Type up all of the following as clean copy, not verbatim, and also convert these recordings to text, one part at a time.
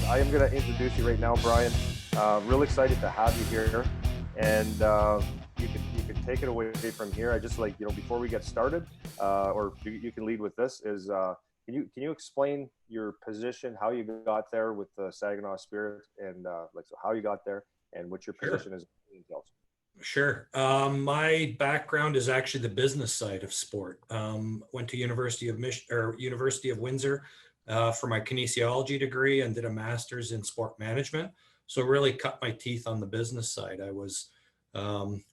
I am going to introduce you right now, Brian. Real excited to have you here, and you can take it away from here. I just before we get started, or you can lead with this. Can you explain your position, how you got there with the Saginaw Spirit, and so how you got there, and what your Sure. position is? Sure. My background is actually the business side of sport. Went to University of Windsor for my kinesiology degree and did a master's in sport management. So really cut my teeth on the business side. I was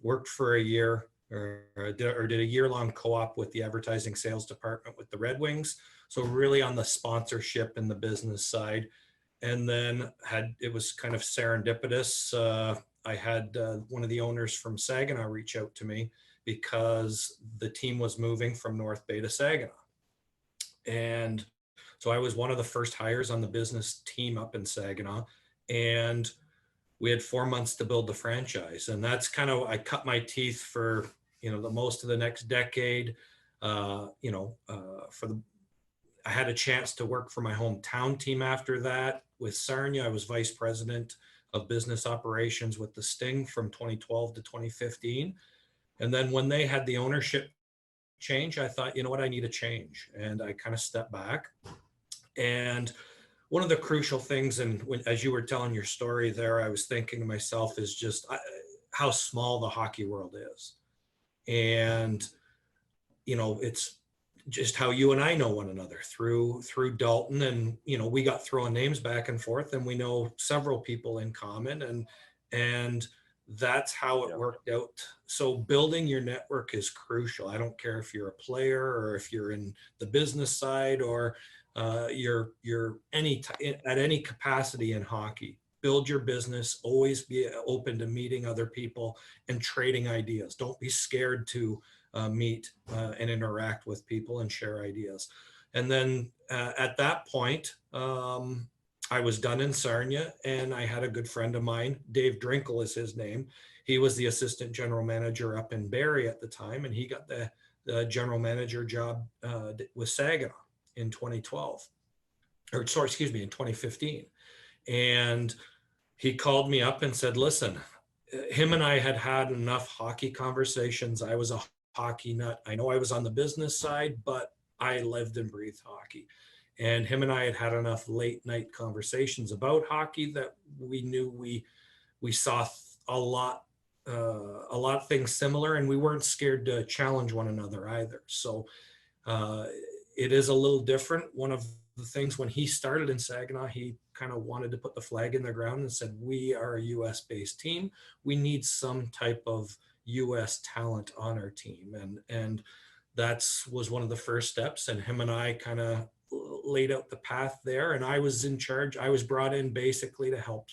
worked for a year or did a year-long co-op with the advertising sales department with the Red Wings. So really on the sponsorship and the business side. And then it was kind of serendipitous. I had one of the owners from Saginaw reach out to me because the team was moving from North Bay to Saginaw. And so I was one of the first hires on the business team up in Saginaw. And we had 4 months to build the franchise. And that's kind of, I cut my teeth for, the most of the next decade. I had a chance to work for my hometown team after that. With Sarnia, I was vice president of business operations with the Sting from 2012 to 2015. And then when they had the ownership change, I thought, you know what, I need a change. And I kind of stepped back. And one of the crucial things, and as you were telling your story there, I was thinking to myself, is just how small the hockey world is. And, it's just how you and I know one another through Dalton, and we got throwing names back and forth, and we know several people in common, and that's how it worked out. So building your network is crucial. I don't care if you're a player or if you're in the business side or you're at any capacity in hockey. Build your business. Always be open to meeting other people and trading ideas. Don't be scared to meet and interact with people and share ideas. And then at that point, I was done in Sarnia, and I had a good friend of mine, Dave Drinkle is his name. He was the assistant general manager up in Barrie at the time, and he got the general manager job with Saginaw in 2012, in 2015. And he called me up and said, listen, him and I had enough hockey conversations. I was a hockey nut. I know I was on the business side, but I lived and breathed hockey. And him and I had enough late night conversations about hockey that we knew we saw a lot of things similar, and we weren't scared to challenge one another either. So it is a little different. One of the things when he started in Saginaw, he kind of wanted to put the flag in the ground and said, we are a US based team. We need some type of US talent on our team. And that's was one of the first steps. And him and I kind of laid out the path there. And I was in charge. I was brought in basically to help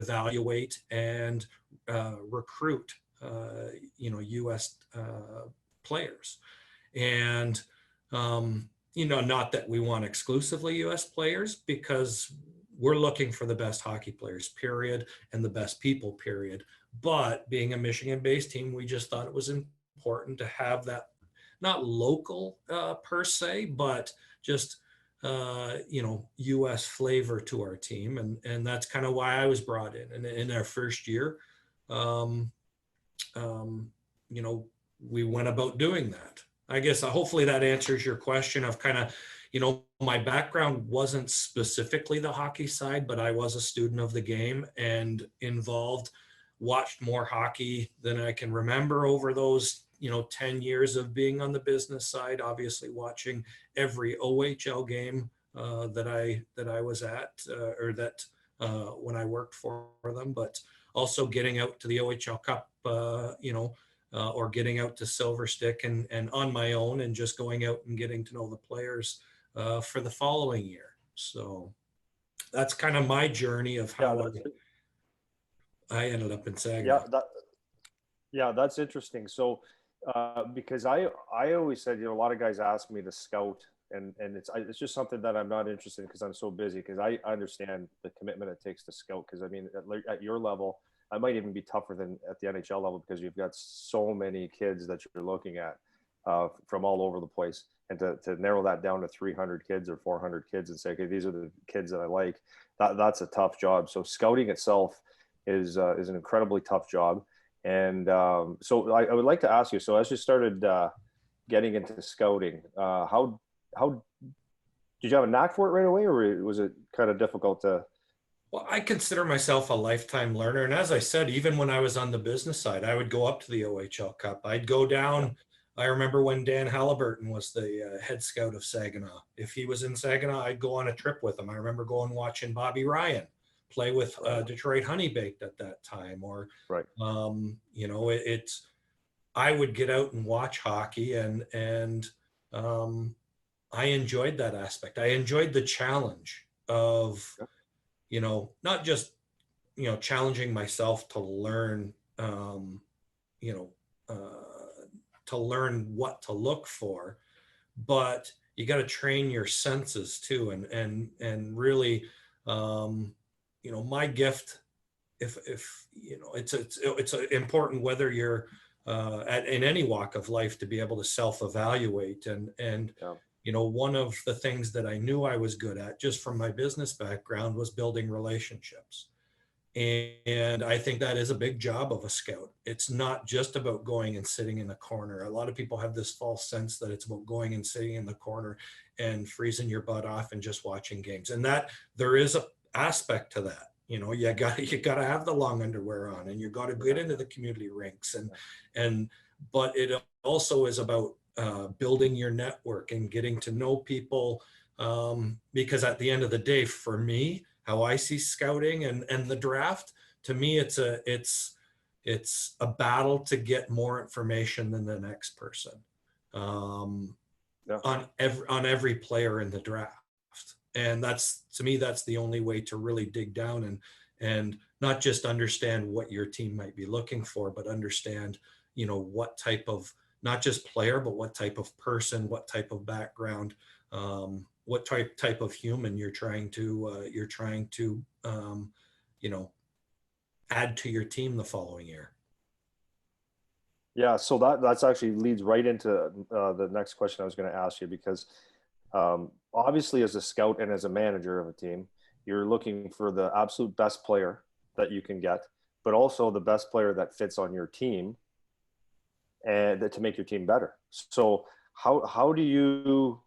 evaluate and recruit, US players. And, not that we want exclusively US players, because we're looking for the best hockey players, period, and the best people, period. But being a Michigan-based team, we just thought it was important to have that, not local per se, but just, US flavor to our team. And that's kind of why I was brought in. And in our first year, we went about doing that. I guess hopefully that answers your question of kind of, my background wasn't specifically the hockey side, but I was a student of the game and watched more hockey than I can remember over those, 10 years of being on the business side, obviously watching every OHL game that I was at when I worked for them, but also getting out to the OHL Cup, or getting out to Silver Stick and on my own, and just going out and getting to know the players for the following year. So that's kind of my journey of how I ended up in Saginaw. That's interesting. So because I always said, a lot of guys ask me to scout, and it's just something that I'm not interested in because I'm so busy, because I understand the commitment it takes to scout. Because I mean, at your level, I might even be tougher than at the NHL level, because you've got so many kids that you're looking at from all over the place. and to narrow that down to 300 kids or 400 kids and say, okay, these are the kids that I like. That's a tough job. So scouting itself is an incredibly tough job. And so I would like to ask you, so as you started getting into scouting, how did you have a knack for it right away, or was it kind of difficult to? Well, I consider myself a lifetime learner. And as I said, even when I was on the business side, I would go up to the OHL Cup. I'd go down. I remember when Dan Halliburton was the head scout of Saginaw. If he was in Saginaw, I'd go on a trip with him. I remember going watching Bobby Ryan play with Detroit Honey Baked at that time. Or, Right. you know, I would get out and watch hockey, and I enjoyed that aspect. I enjoyed the challenge of, you know, not just, you know, challenging myself to learn, you know, to learn what to look for, but you got to train your senses too. And really, you know, my gift, if, you know, it's important whether you're in any walk of life to be able to self-evaluate and, you know, one of the things that I knew I was good at just from my business background was building relationships. And I think that is a big job of a scout. It's not just about going and sitting in the corner. A lot of people have this false sense that it's about going and sitting in the corner and freezing your butt off and just watching games. And that there is a aspect to that. You know, you got to have the long underwear on, and you got to get into the community rinks, but it also is about building your network and getting to know people, because at the end of the day, for me, how I see scouting and the draft, to me, it's a battle to get more information than the next person on every player in the draft. And that's, to me, that's the only way to really dig down and not just understand what your team might be looking for, but understand, you know, what type of, not just player, but what type of person, what type of background, what type of human you're trying to you know, add to your team the following year. Yeah, so that's actually leads right into the next question I was going to ask you, because obviously as a scout and as a manager of a team, you're looking for the absolute best player that you can get, but also the best player that fits on your team and to make your team better. So how do you,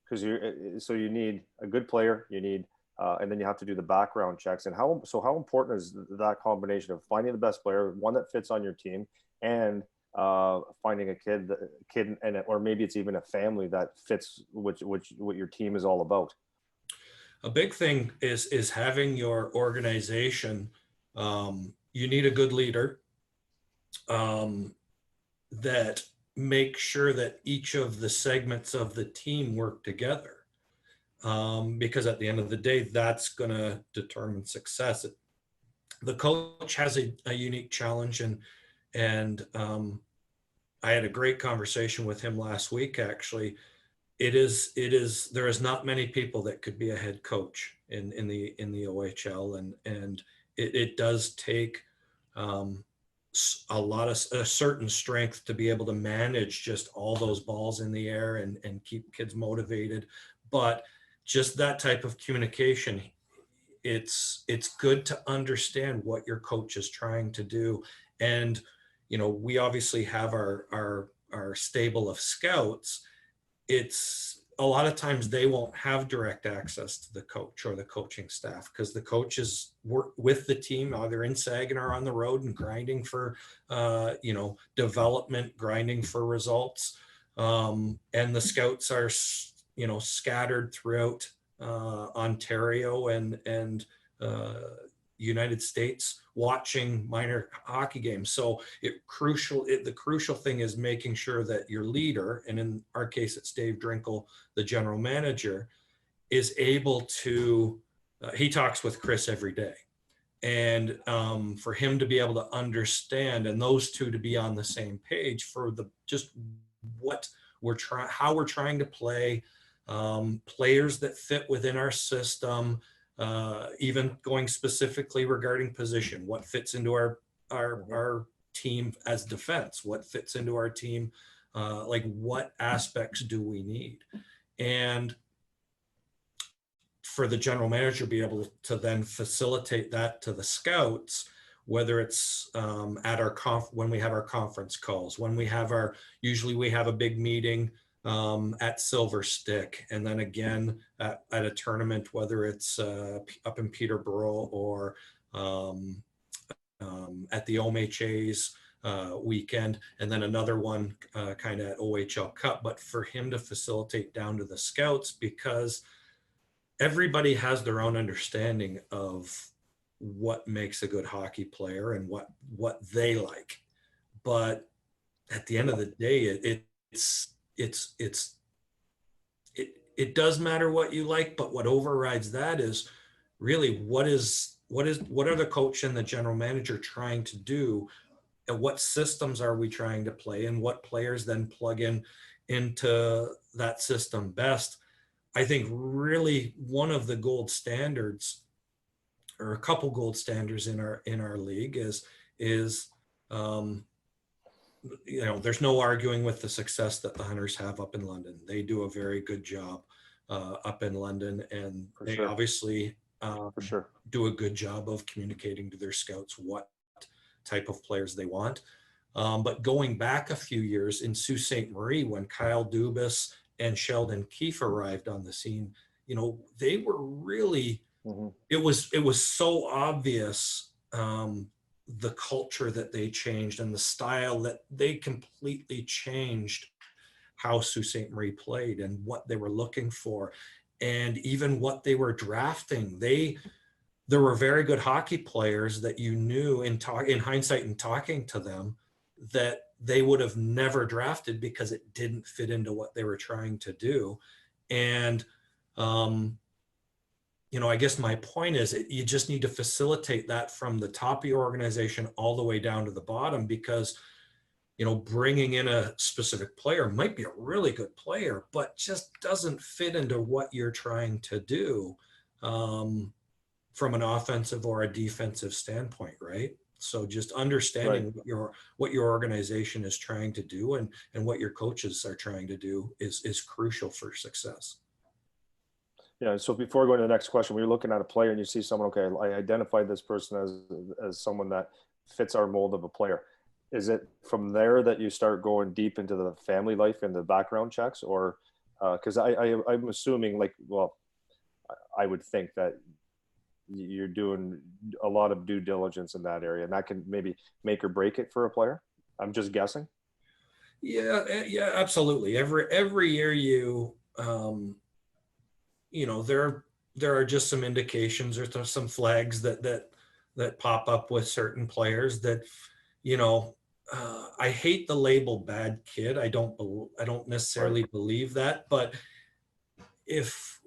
because you need a good player, you need and then you have to do the background checks. And how important is that combination of finding the best player, one that fits on your team, and finding a kid and or maybe it's even a family that fits what your team is all about? A big thing is having your organization. You need a good leader that make sure that each of the segments of the team work together. Because at the end of the day, that's going to determine success. The coach has a unique challenge, and I had a great conversation with him last week. Actually, there is not many people that could be a head coach in the OHL, and it does take a certain strength to be able to manage just all those balls in the air and keep kids motivated. But just that type of communication, it's good to understand what your coach is trying to do. And, you know, we obviously have our stable of scouts. It's a lot of times they won't have direct access to the coach or the coaching staff because the coaches work with the team either in Saginaw or on the road and grinding for, you know, development, grinding for results. And the scouts are, you know, scattered throughout Ontario and United States watching minor hockey games. So the crucial thing is making sure that your leader, and in our case it's Dave Drinkle, the general manager, is able to he talks with Chris every day, and for him to be able to understand and those two to be on the same page for just what how we're trying to play, players that fit within our system, even going specifically regarding position, what fits into our team as defense, what fits into our team Like, what aspects do we need? And for the general manager to be able to then facilitate that to the scouts, whether it's at our when we have our conference calls, when we have usually we have a big meeting at Silver Stick, and then again at a tournament, whether it's up in Peterborough or at the OMHA's weekend, and then another one kind of at OHL Cup. But for him to facilitate down to the scouts, because everybody has their own understanding of what makes a good hockey player and what they like. But at the end of the day, it does matter what you like, but what overrides that is really what are the coach and the general manager trying to do, and what systems are we trying to play, and what players then plug into that system best. I think really one of the gold standards, or a couple gold standards in our league is there's no arguing with the success that the Hunters have up in London. They do a very good job up in London, and they obviously do a good job of communicating to their scouts what type of players they want. But going back a few years in Sault Ste. Marie, when Kyle Dubas and Sheldon Keefe arrived on the scene, they were really, it was so obvious, the culture that they changed and the style that they completely changed how Sault Ste. Marie played and what they were looking for, and even what they were drafting. There were very good hockey players that you knew in hindsight and talking to them that they would have never drafted because it didn't fit into what they were trying to do. And, I guess my point is you just need to facilitate that from the top of your organization all the way down to the bottom, because, bringing in a specific player might be a really good player, but just doesn't fit into what you're trying to do from an offensive or a defensive standpoint, right? So just understanding what your organization is trying to do and what your coaches are trying to do is crucial for success. Yeah. So before going to the next question, when you're looking at a player and you see someone, okay, I identified this person as someone that fits our mold of a player. Is it from there that you start going deep into the family life and the background checks, or because I'm assuming I would think that you're doing a lot of due diligence in that area, and that can maybe make or break it for a player. I'm just guessing. Yeah, absolutely. Every year there are just some indications, or some flags that pop up with certain players that, I hate the label bad kid. I don't necessarily believe that, but if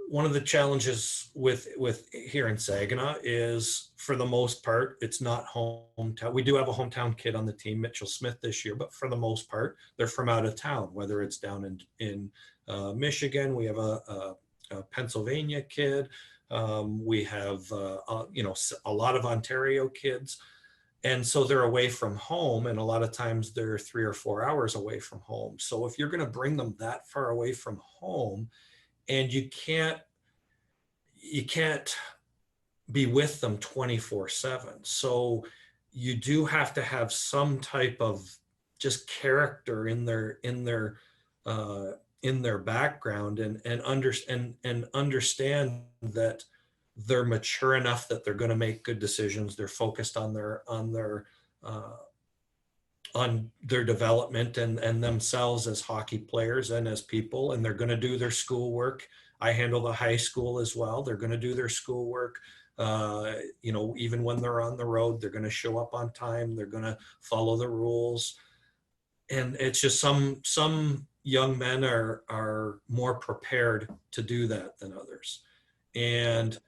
one of the challenges with here in Saginaw is, for the most part, it's not hometown. We do have a hometown kid on the team, Mitchell Smith, this year, but for the most part, they're from out of town, whether it's down in Michigan. We have a Pennsylvania kid. We have, a lot of Ontario kids. And so they're away from home, and a lot of times they're 3 or 4 hours away from home. So if you're going to bring them that far away from home, and you can't be with them 24/7. So you do have to have some type of just character in their background, and understand that they're mature enough that they're going to make good decisions. They're focused on their development and themselves as hockey players and as people, and they're going to do their schoolwork. I handle the high school as well. They're going to do their schoolwork. Even when they're on the road, they're going to show up on time. They're going to follow the rules. And it's just some young men are more prepared to do that than others. And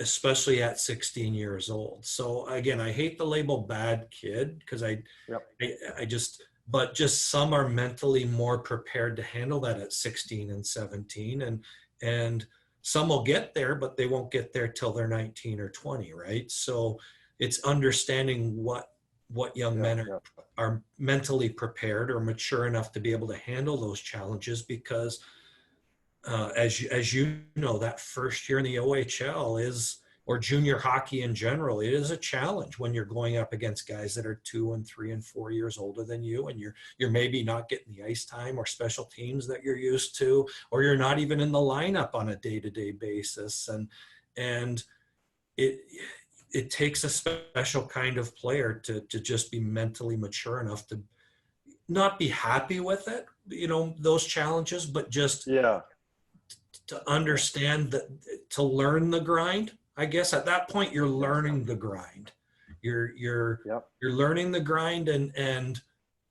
especially at 16 years old. So again, I hate the label bad kid, because but just some are mentally more prepared to handle that at 16 and 17, and some will get there, but they won't get there till they're 19 or 20, right? So it's understanding what what young men are mentally prepared or mature enough to be able to handle those challenges, because as you know, that first year in the OHL is, or junior hockey in general, it is a challenge when you're going up against guys that are 2 and 3 and 4 years older than you, and you're maybe not getting the ice time or special teams that you're used to, or you're not even in the lineup on a day-to-day basis, and it takes a special kind of player to just be mentally mature enough to not be happy with it, you know, those challenges, but just to understand that, to learn the grind. I guess at that point you're learning the grind. You're learning the grind, and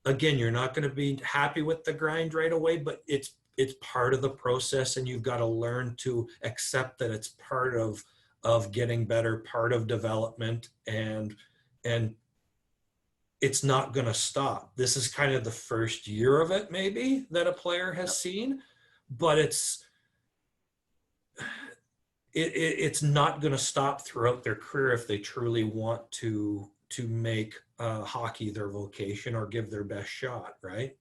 again, you're not going to be happy with the grind right away, but it's part of the process, and you've got to learn to accept that it's part of getting better, part of development, and it's not going to stop. This is kind of the first year of it, maybe, that a player has seen, but it's not going to stop throughout their career if they truly want to make hockey their vocation or give their best shot, right?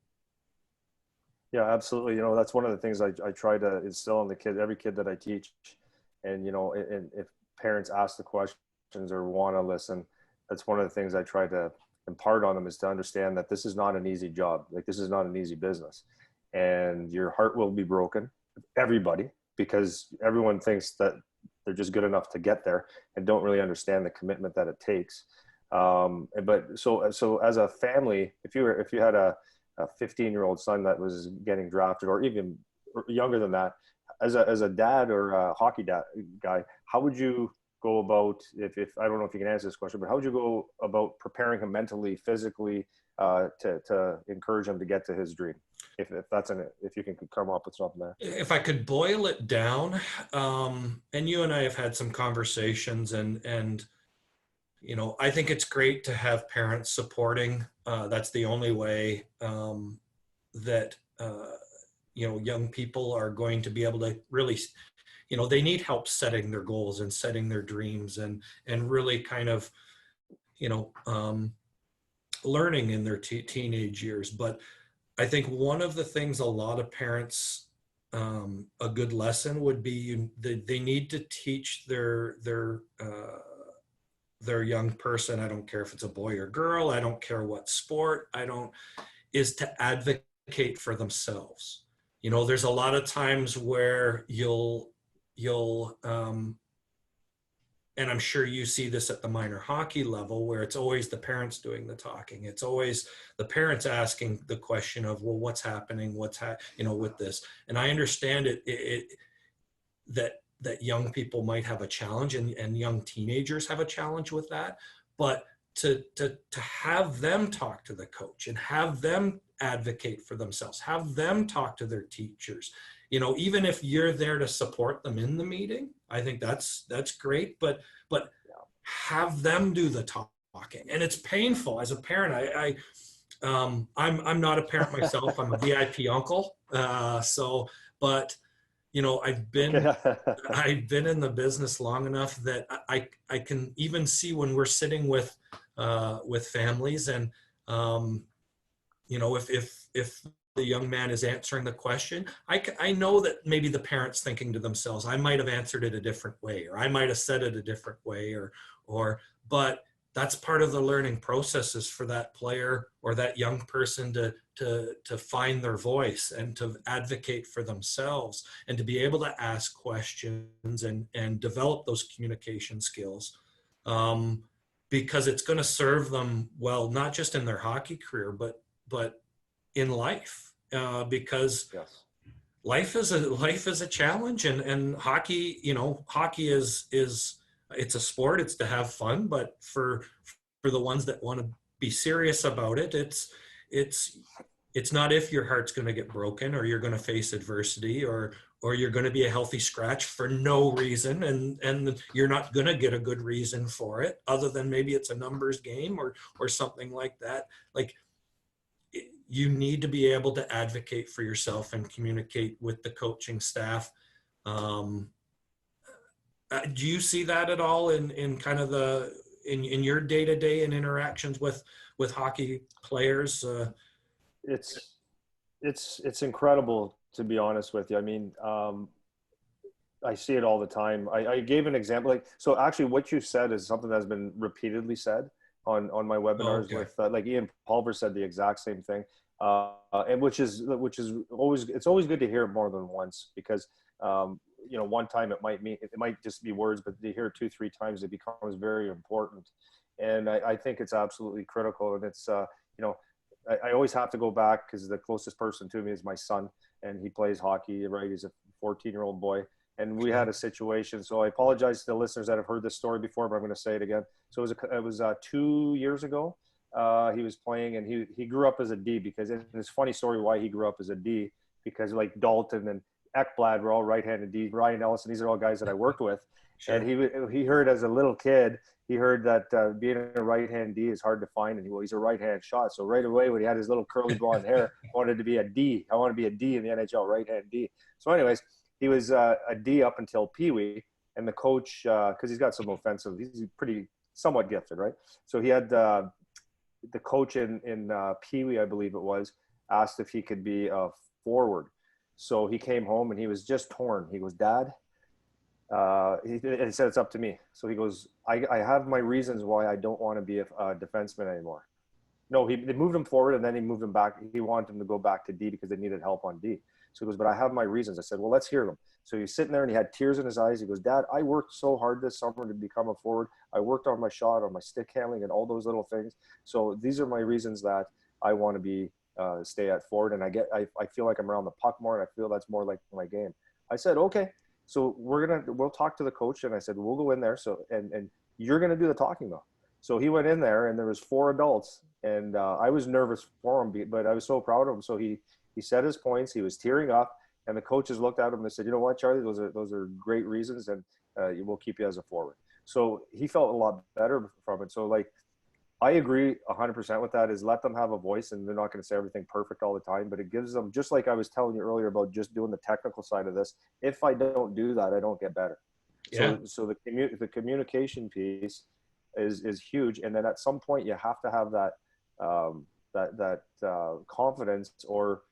Yeah, absolutely. You know, that's one of the things I try to instill in every kid that I teach. And, you know, and if parents ask the questions or want to listen, that's one of the things I try to impart on them, is to understand that this is not an easy job. Like, this is not an easy business, and your heart will be broken, everybody, because everyone thinks that they're just good enough to get there and don't really understand the commitment that it takes. But so as a family, if you had a 15-year-old son that was getting drafted, or even younger than that, as a dad or a hockey guy, how would you go about, if I don't know if you can answer this question, but how would you go about preparing him mentally, physically, to encourage him to get to his dream? If you can come up with something there. If I could boil it down, and you and I have had some conversations, and you know, I think it's great to have parents supporting. That's the only way that you know, young people are going to be able to really, you know, they need help setting their goals and setting their dreams, and really kind of, you know, learning in their teenage years. But I think one of the things a lot of parents, a good lesson would be, they need to teach their young person, I don't care if it's a boy or girl, I don't care what sport, is to advocate for themselves. You know, there's a lot of times where you'll and I'm sure you see this at the minor hockey level, where it's always the parents doing the talking. It's always the parents asking the question of, well, what's happening? You know, with this. And I understand that young people might have a challenge, and young teenagers have a challenge with that. But to have them talk to the coach and have them advocate for themselves, have them talk to their teachers, you know, even if you're there to support them in the meeting, I think that's great, but have them do the talking. And it's painful as a parent. I'm not a parent myself. I'm a VIP uncle. But you know, I've been in the business long enough that I can even see when we're sitting with families, and you know, if the young man is answering the question, I know that maybe the parent's thinking to themselves, I might have answered it a different way, or I might have said it a different way, but that's part of the learning process, is for that player or that young person to find their voice and to advocate for themselves, and to be able to ask questions and develop those communication skills, because it's going to serve them well, not just in their hockey career, but in life, because life is a challenge, and hockey, you know, hockey is it's a sport, it's to have fun, but for the ones that want to be serious about it, it's not if your heart's going to get broken, or you're going to face adversity, or you're going to be a healthy scratch for no reason, and you're not going to get a good reason for it, other than maybe it's a numbers game or something like that. Like, you need to be able to advocate for yourself and communicate with the coaching staff. Do you see that at all in kind of in your day-to-day and interactions with hockey players? It's it's incredible, to be honest with you. I mean, I see it all the time. I gave an example, like, so actually what you said is something that's been repeatedly said on my webinars. Okay. With like Ian Pulver said the exact same thing, and which is always, it's always good to hear it more than once, because you know, one time it might just be words, but to hear it 2-3 times, it becomes very important. And I think it's absolutely critical. And it's you know, I always have to go back, because the closest person to me is my son, and he plays hockey, right? He's a 14-year-old boy. And we had a situation. So I apologize to the listeners that have heard this story before, but I'm going to say it again. So it was 2 years ago. He was playing, and he grew up as a D, because it's a funny story why he grew up as a D, because like Dalton and Ekblad were all right-handed D. Ryan Ellison, these are all guys that I worked with. Sure. And he heard as a little kid, he heard that being a right-hand D is hard to find, and he's a right-hand shot. So right away, when he had his little curly blonde hair, wanted to be a D. I want to be a D in the NHL, right-hand D. So anyways, he was a D up until Pee Wee, and the coach, because he's got some offensive, he's pretty somewhat gifted, right? So he had the coach in Pee Wee, I believe it was, asked if he could be a forward. So he came home and he was just torn. He goes, Dad, he said, it's up to me. So he goes, I have my reasons why I don't want to be a defenseman anymore. No, they moved him forward, and then he moved him back. He wanted him to go back to D because they needed help on D. So he goes, but I have my reasons. I said, well, let's hear them. So he's sitting there and he had tears in his eyes. He goes, Dad, I worked so hard this summer to become a forward. I worked on my shot, on my stick handling, and all those little things. So these are my reasons that I want to be stay at forward. And I feel like I'm around the puck more, and I feel that's more like my game. I said, okay. So we'll talk to the coach. And I said, we'll go in there. So, and you're going to do the talking though. So he went in there, and there was 4 adults, and I was nervous for him, but I was so proud of him. So he said his points. He was tearing up, and the coaches looked at him and they said, you know what, Charlie, those are great reasons, and we'll keep you as a forward. So he felt a lot better from it. So like, I agree 100% with that, is let them have a voice, and they're not going to say everything perfect all the time, but it gives them, just like I was telling you earlier about just doing the technical side of this. If I don't do that, I don't get better. Yeah. So the communication piece is huge. And then at some point you have to have that confidence, or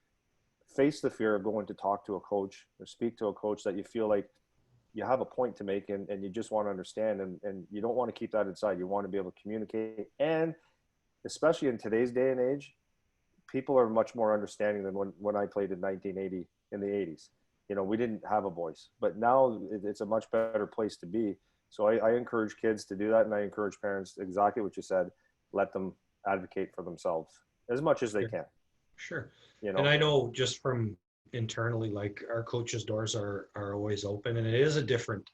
face the fear of going to talk to a coach or speak to a coach that you feel like you have a point to make, and you just want to understand, and you don't want to keep that inside. You want to be able to communicate. And especially in today's day and age, people are much more understanding than when I played in 1980 in the 80s. You know, we didn't have a voice, but now it's a much better place to be. So I encourage kids to do that, and I encourage parents, exactly what you said, let them advocate for themselves as much as they can. Sure. You know? And I know just from internally, like, our coaches' doors are always open, and it is a different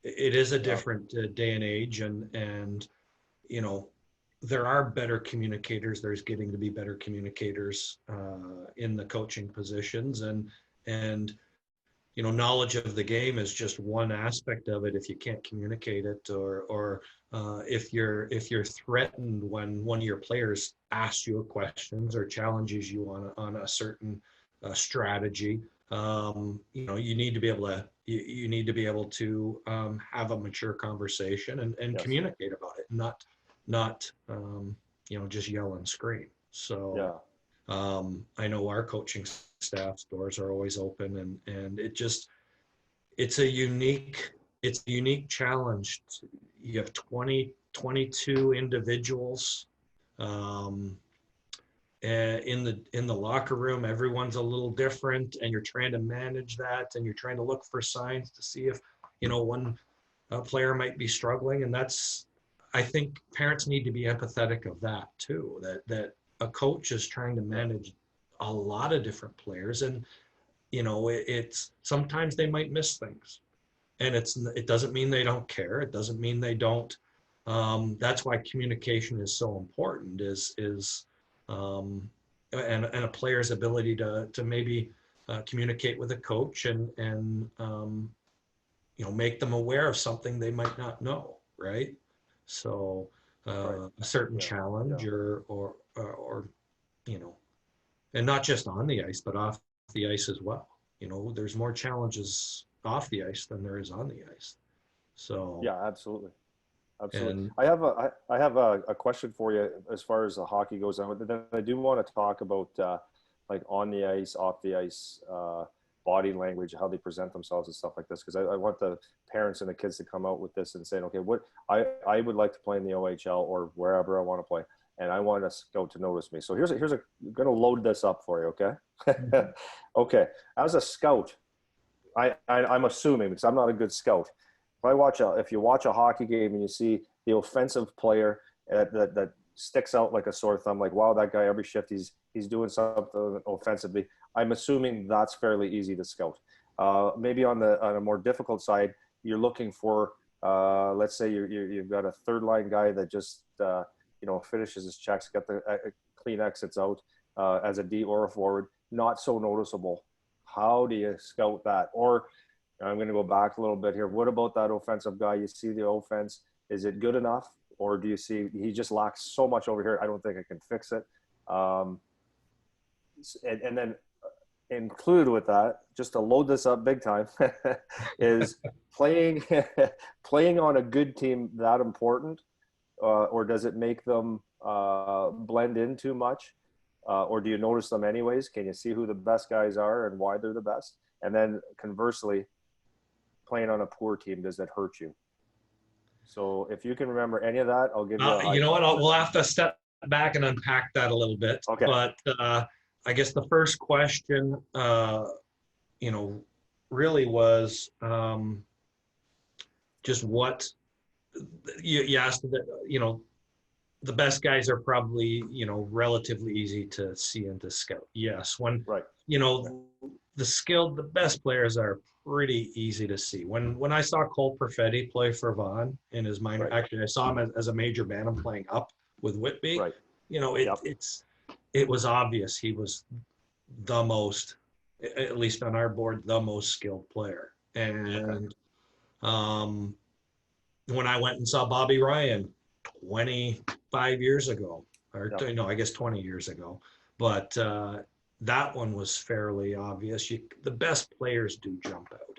day and age, and you know, there are better communicators. There's getting to be better communicators in the coaching positions, and you know, knowledge of the game is just one aspect of it. If you can't communicate it, or if you're threatened when one of your players asks you a questions or challenges you on a certain strategy, you know, you need to be able to have a mature conversation and yes, communicate about it, not you know, just yell and scream. So yeah. I know our coaching staff's doors are always open, and it's a unique challenge. You have 22 individuals in the locker room. Everyone's a little different, and you're trying to manage that, and you're trying to look for signs to see if, you know, one player might be struggling. And I think parents need to be empathetic of that too, that a coach is trying to manage a lot of different players, and you know, it's sometimes they might miss things, and it doesn't mean they don't care. It doesn't mean they don't. That's why communication is so important. And a player's ability to maybe communicate with a coach and you know, make them aware of something they might not know, right? So right. A certain challenge or you know, and not just on the ice, but off the ice as well. You know, there's more challenges off the ice than there is on the ice. So yeah, absolutely. Absolutely. And I have a question for you as far as the hockey goes on. But then I do want to talk about like on the ice, off the ice, body language, how they present themselves and stuff like this. Because I want the parents and the kids to come out with this and saying, okay, what I would like to play in the OHL or wherever I want to play, and I want a scout to notice me. So I'm going to load this up for you. Okay. Okay. As a scout, I'm assuming, because I'm not a good scout. If you watch a hockey game and you see the offensive player that sticks out like a sore thumb, like, wow, that guy every shift he's doing something offensively, I'm assuming that's fairly easy to scout. Maybe on a more difficult side, you're looking for, let's say you've got a third line guy that just finishes his checks, got the clean exits out as a D or a forward, not so noticeable. How do you scout that? Or I'm going to go back a little bit here. What about that offensive guy? You see the offense. Is it good enough? Or do you see he just lacks so much over here? I don't think I can fix it. And then included with that, just to load this up big time, is playing on a good team that important? Or does it make them blend in too much? Or do you notice them anyways? Can you see who the best guys are and why they're the best? And then conversely, playing on a poor team, does it hurt you? So if you can remember any of that, I'll give you a high. you know what? We'll have to step back and unpack that a little bit. Okay. But I guess the first question, really was just what you asked that, the best guys are probably, relatively easy to see and to scout. Yes. Right. The best players are pretty easy to see. When I saw Cole Perfetti play for Vaughan in his minor, actually I saw him as a major bantam playing up with Whitby. Right. It was obvious he was the most, at least on our board, the most skilled player. And when I went and saw Bobby Ryan 25 years ago, or I guess 20 years ago, but that one was fairly obvious. The best players do jump out,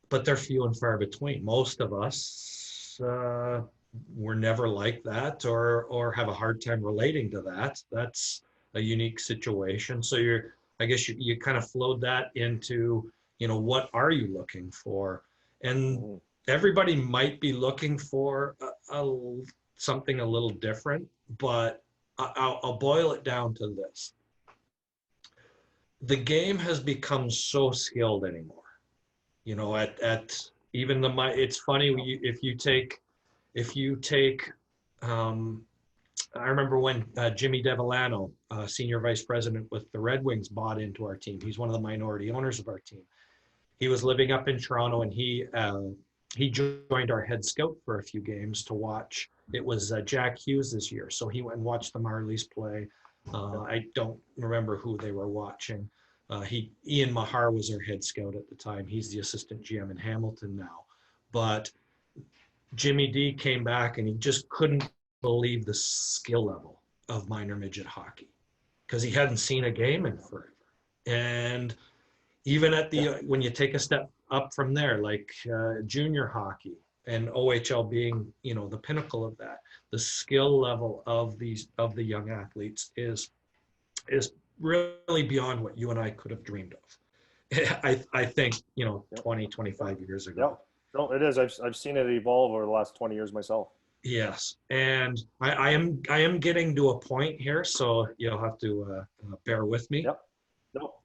but they're few and far between. Most of us were never like that, or have a hard time relating to that. That's a unique situation. So I guess you kind of flowed that into, what are you looking for? And everybody might be looking for something a little different, but I'll boil it down to this. The game has become so skilled anymore. At even it's funny, if you take I remember when Jimmy Devellano, senior vice president with the Red Wings, bought into our team. He's one of the minority owners of our team. He was living up in Toronto, and he joined our head scout for a few games to watch. It was Jack Hughes this year, so he went and watched the Marlies play. I don't remember who they were watching. Ian Mahar was our head scout at the time. He's the assistant GM in Hamilton now. But Jimmy D came back, and he just couldn't believe the skill level of minor midget hockey because he hadn't seen a game in forever. And even at when you take a step up from there, like junior hockey and OHL being, the pinnacle of that, the skill level of the young athletes is really beyond what you and I could have dreamed of. I think, 20, 25 years ago. Yeah. No, it is. I've seen it evolve over the last 20 years myself. Yes, and I am getting to a point here, so you'll have to bear with me. Yep. No.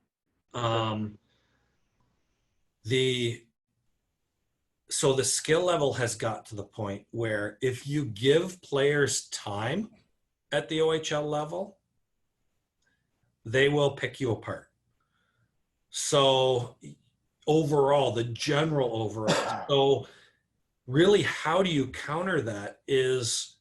So the skill level has got to the point where if you give players time at the OHL level, they will pick you apart. So the general overall. So really, how do you counter that is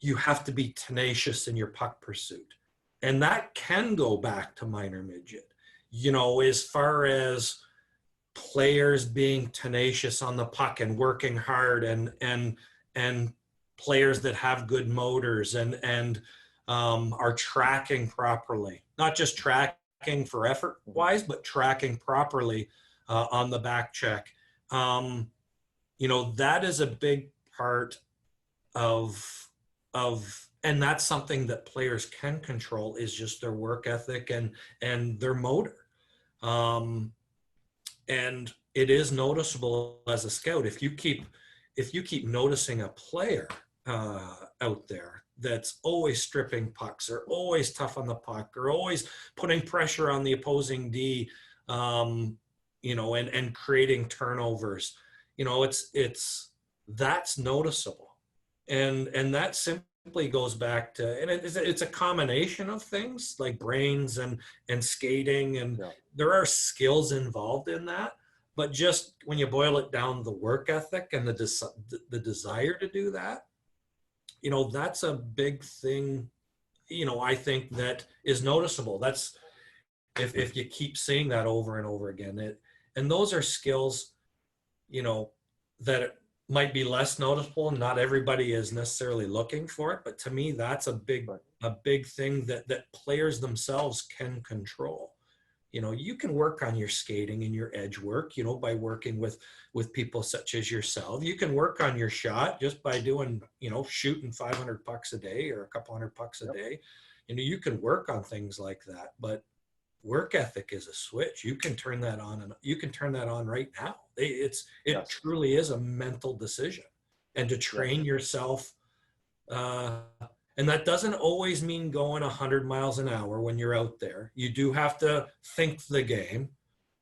you have to be tenacious in your puck pursuit. And that can go back to minor midget, as far as players being tenacious on the puck and working hard and players that have good motors and are tracking properly, not just tracking for effort wise, but tracking properly on the back check. that is a big part and that's something that players can control, is just their work ethic and their motor. And it is noticeable as a scout if you keep noticing a player out there that's always stripping pucks, or always tough on the puck, or always putting pressure on the opposing D, and creating turnovers. That's noticeable, and that simply goes back to, and it's a combination of things like brains and skating, and there are skills involved in that. But just when you boil it down, the work ethic and the desire to do that, that's a big thing, I think that is noticeable. That's if you keep seeing that over and over again, and those are skills, that might be less noticeable, and not everybody is necessarily looking for it. But to me, that's a big thing that players themselves can control. You can work on your skating and your edge work, by working with people such as yourself. You can work on your shot just by doing, shooting 500 pucks a day or a couple hundred pucks a day. You can work on things like that, but work ethic is a switch. You can turn that on, and you can turn that on right now. It truly is a mental decision, and to train yourself, and that doesn't always mean going 100 miles an hour when you're out there. You do have to think the game.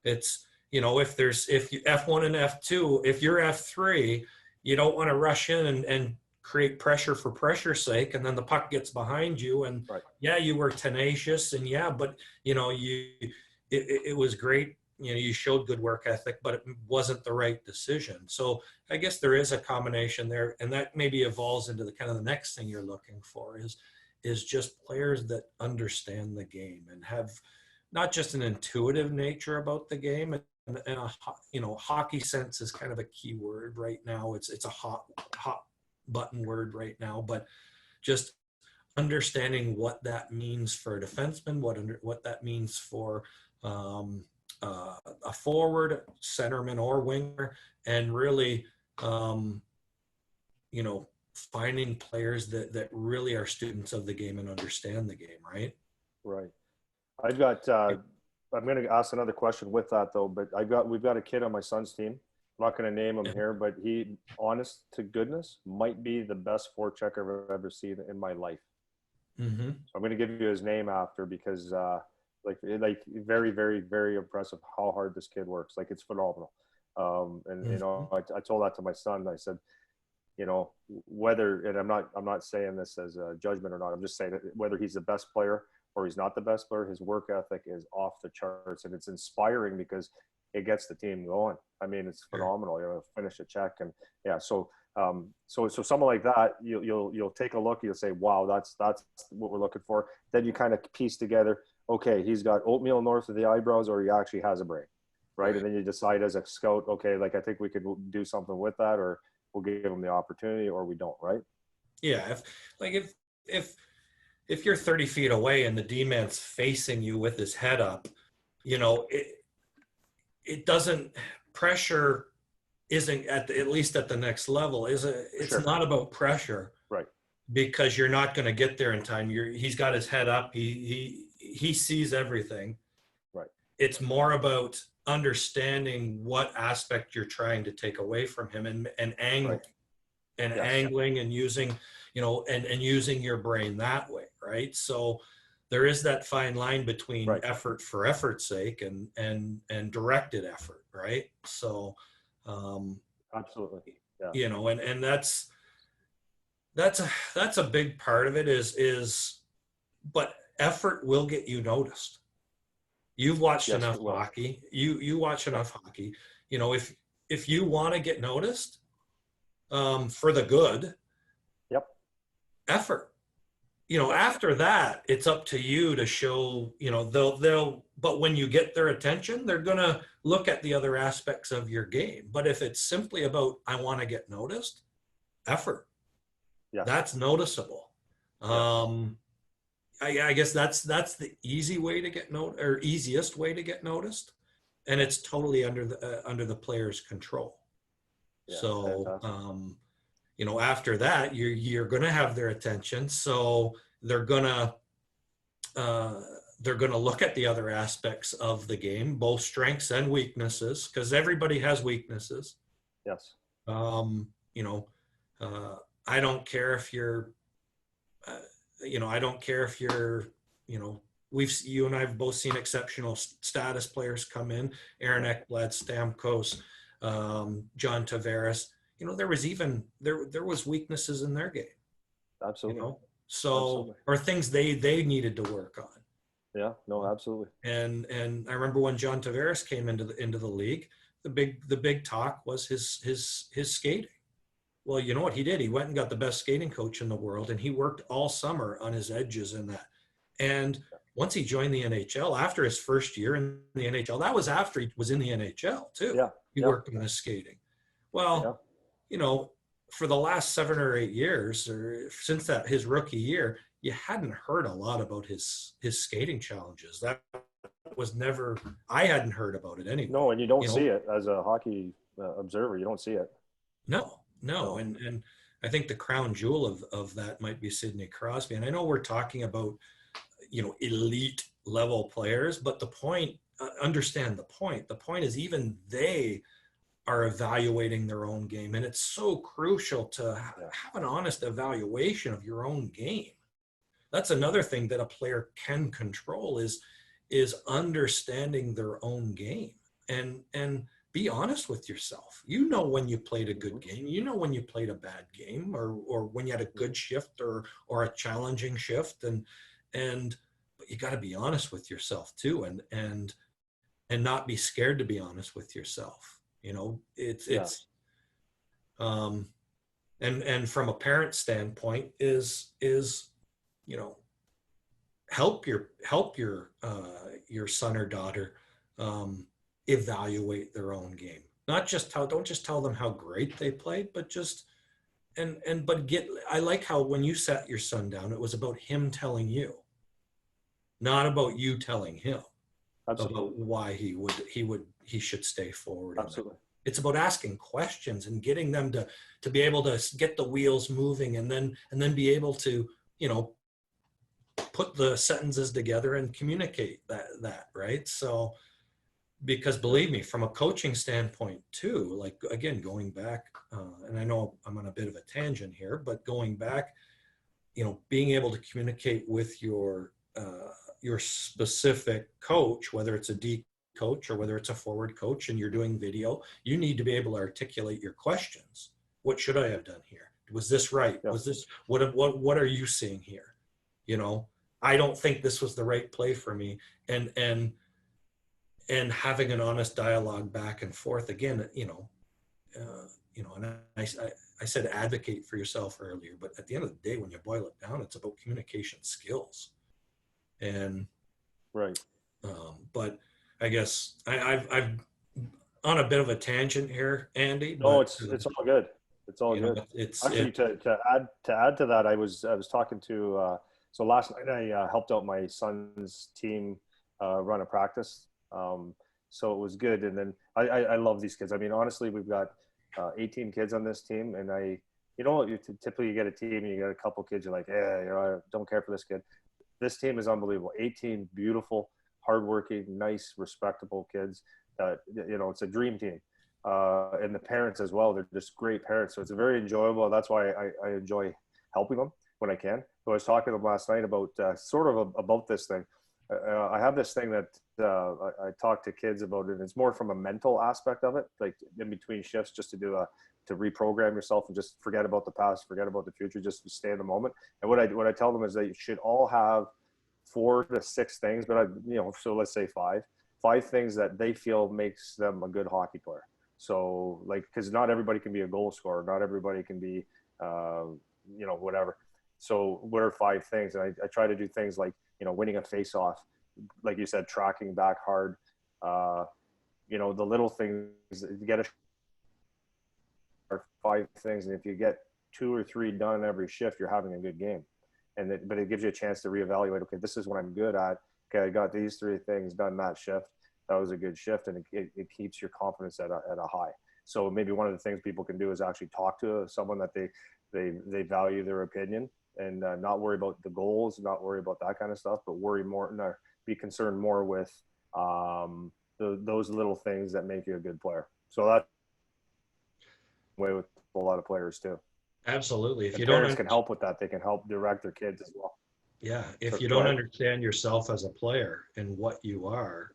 It's, if you F1 and F2, if you're F3, you don't want to rush in and create pressure for pressure's sake. And then the puck gets behind you, and you were tenacious, and but it was great. You showed good work ethic, but it wasn't the right decision. So I guess there is a combination there, and that maybe evolves into the kind of the next thing you're looking for is just players that understand the game and have not just an intuitive nature about the game, and hockey sense is kind of a key word right now. It's a hot button word right now, but just understanding what that means for a defenseman, what that means for a forward, centerman, or winger, and really, finding players that really are students of the game and understand the game, right? Right. I've got, I'm going to ask another question with that though, but we've got a kid on my son's team. I'm not going to name him here, but he, honest to goodness, might be the best forechecker I've ever seen in my life. Mm-hmm. So I'm going to give you his name after, because like very, very, very impressive how hard this kid works. Like, it's phenomenal. And I told that to my son. I said, whether, and I'm not saying this as a judgment or not, I'm just saying that whether he's the best player or he's not the best player, his work ethic is off the charts, and it's inspiring because it gets the team going. I mean, it's phenomenal. Finish a check, and so someone like that, you'll take a look, you'll say, wow, that's what we're looking for. Then you kind of piece together, okay, he's got oatmeal north of the eyebrows, or he actually has a brain, right? And then you decide as a scout, okay, like, I think we could do something with that, or we'll give him the opportunity, or we don't, right? Yeah, if you're 30 feet away and the D-man's facing you with his head up, it doesn't, pressure isn't at least at the next level. It's not about pressure, right? Because you're not going to get there in time. He's got his head up. He sees everything. Right. It's more about understanding what aspect you're trying to take away from him, and angling, angling, and using, and using your brain that way, right? So there is that fine line between effort for effort's sake and directed effort, right? So absolutely, and that's a big part of it is but effort will get you noticed. You've watched enough hockey. You watch enough hockey. If you want to get noticed, for the good, effort. After that, it's up to you to show. But when you get their attention, they're gonna look at the other aspects of your game. But if it's simply about, I want to get noticed, effort. That's noticeable. I guess that's the easy way to get or easiest way to get noticed, and it's totally under the player's control. Yeah, So, fantastic. after that, you're going to have their attention. So they're going to, uh, they're going to look at the other aspects of the game, both strengths and weaknesses, because everybody has weaknesses. Yes. Um, you know, uh, I don't care if you're, uh, I don't care if you're, you know, you and I have both seen exceptional status players come in, Aaron Ekblad, Stamkos, John Tavares. There was weaknesses in their game, Absolutely. so, Absolutely. or things they needed to work on. Yeah, no, absolutely. And I remember when John Tavares came into the league, the big talk was his skating. Well, you know what he did? He went and got the best skating coach in the world, and he worked all summer on his edges and that. And once he joined the NHL, after his first year in the NHL, that was after he was in the NHL too. Yeah. He worked on his skating. Well, for the last 7 or 8 years, or since his rookie year, you hadn't heard a lot about his skating challenges. That was never, I hadn't heard about it anyway. No, and you don't see it as a hockey observer. You don't see it. No. And I think the crown jewel of that might be Sidney Crosby. And I know we're talking about, elite level players, but the point, understand the point. The point is even they are evaluating their own game. And it's so crucial to have an honest evaluation of your own game. That's another thing that a player can control is understanding their own game and be honest with yourself. You know when you played a good game, you know when you played a bad game, or when you had a good shift or a challenging shift, but you got to be honest with yourself too, and not be scared to be honest with yourself. It's and from a parent standpoint is help your son or daughter evaluate their own game. Don't just tell them how great they played, but just I like how when you sat your son down, it was about him telling you, not about you telling him. Absolutely. About why he should stay forward. Absolutely. It's about asking questions and getting them to be able to get the wheels moving, and then be able to, put the sentences together and communicate that right. So, because believe me, from a coaching standpoint too, like, again, going back, and I know I'm on a bit of a tangent here, but going back, being able to communicate with your specific coach, whether it's a D coach or whether it's a forward coach and you're doing video, you need to be able to articulate your questions. What should I have done here? Was this right? Yeah. Was this, what are you seeing here? I don't think this was the right play for me. And having an honest dialogue back and forth again, and I said advocate for yourself earlier, but at the end of the day, when you boil it down, it's about communication skills. And right. But I guess I've on a bit of a tangent here, Andy. No, but, it's all good. It's all good. It's actually to add to that. I was talking to so last night I helped out my son's team run a practice. So it was good. And then I love these kids. I mean, honestly, we've got 18 kids on this team, and you typically you get a team and you get a couple kids. You're like, I don't care for this kid. This team is unbelievable. 18 beautiful, hardworking, nice, respectable kids. That it's a dream team. And the parents as well. They're just great parents. So it's very enjoyable. That's why I enjoy helping them when I can. So I was talking to them last night about about this thing. I have this thing that I talk to kids about, and it's more from a mental aspect of it, like in between shifts, just to reprogram yourself and just forget about the past, forget about the future, just stay in the moment. And what I tell them is that you should all have 4 to 6 things, but so let's say 5 things that they feel makes them a good hockey player. So, like, because not everybody can be a goal scorer, not everybody can be, whatever. So what are 5 things? And I try to do things like, winning a face-off, like you said, tracking back hard, the little things. You get are 5 things, and if you get 2 or 3 done every shift, you're having a good game. But it gives you a chance to reevaluate. Okay, this is what I'm good at. Okay, I got these 3 things done that shift. That was a good shift, and it keeps your confidence at a high. So maybe one of the things people can do is actually talk to someone that they value their opinion, and not worry about the goals, not worry about that kind of stuff, but worry more, no, be concerned more with those little things that make you a good player. So that's the way with a lot of players too. Absolutely. If And you don't, parents can help with that. They can help direct their kids as well. yeah, if So you go don't ahead. understand yourself as a player and what you are,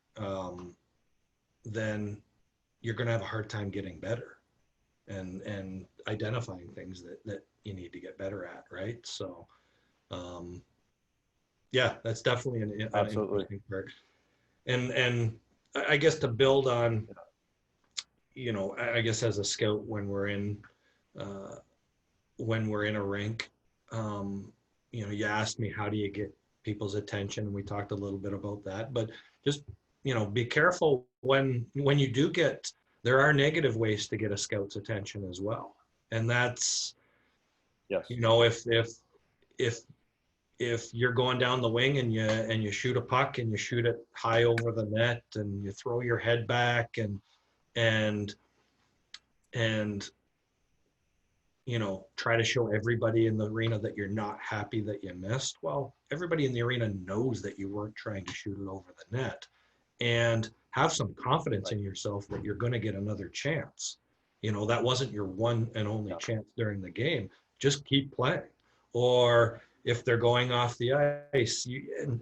then you're going to have a hard time getting better and identifying things that you need to get better at, right? So, yeah, that's definitely an Absolutely. interesting part. And I guess to build on, I guess as a scout uh, when we're in a rink, you asked me how do you get people's attention, and we talked a little bit about that. But just be careful when you do get. There are negative ways to get a scout's attention as well, and that's Yes. if if you're going down the wing and you shoot a puck and you shoot it high over the net and you throw your head back and try to show everybody in the arena that you're not happy that you missed. Well, everybody in the arena knows that you weren't trying to shoot it over the net, and have some confidence in yourself that you're going to get another chance. That wasn't your one and only chance during the game. Just keep playing. Or if they're going off the ice,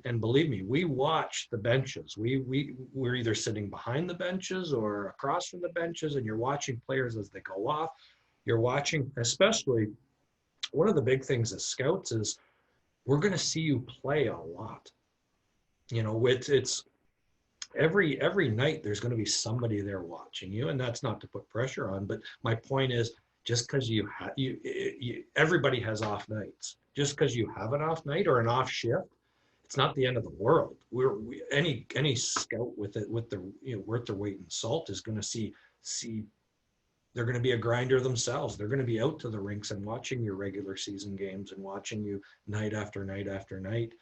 and believe me, we watch the benches. We're either sitting behind the benches or across from the benches, and you're watching players as they go off. You're watching, especially one of the big things as scouts is we're going to see you play a lot. It's every night there's going to be somebody there watching you, and that's not to put pressure on. But my point is, just because everybody has off nights. Just because you have an off night or an off shift, it's not the end of the world. Any scout with the worth their weight in salt is going to see they're going to be a grinder themselves. They're going to be out to the rinks and watching your regular season games and watching you night after night after night.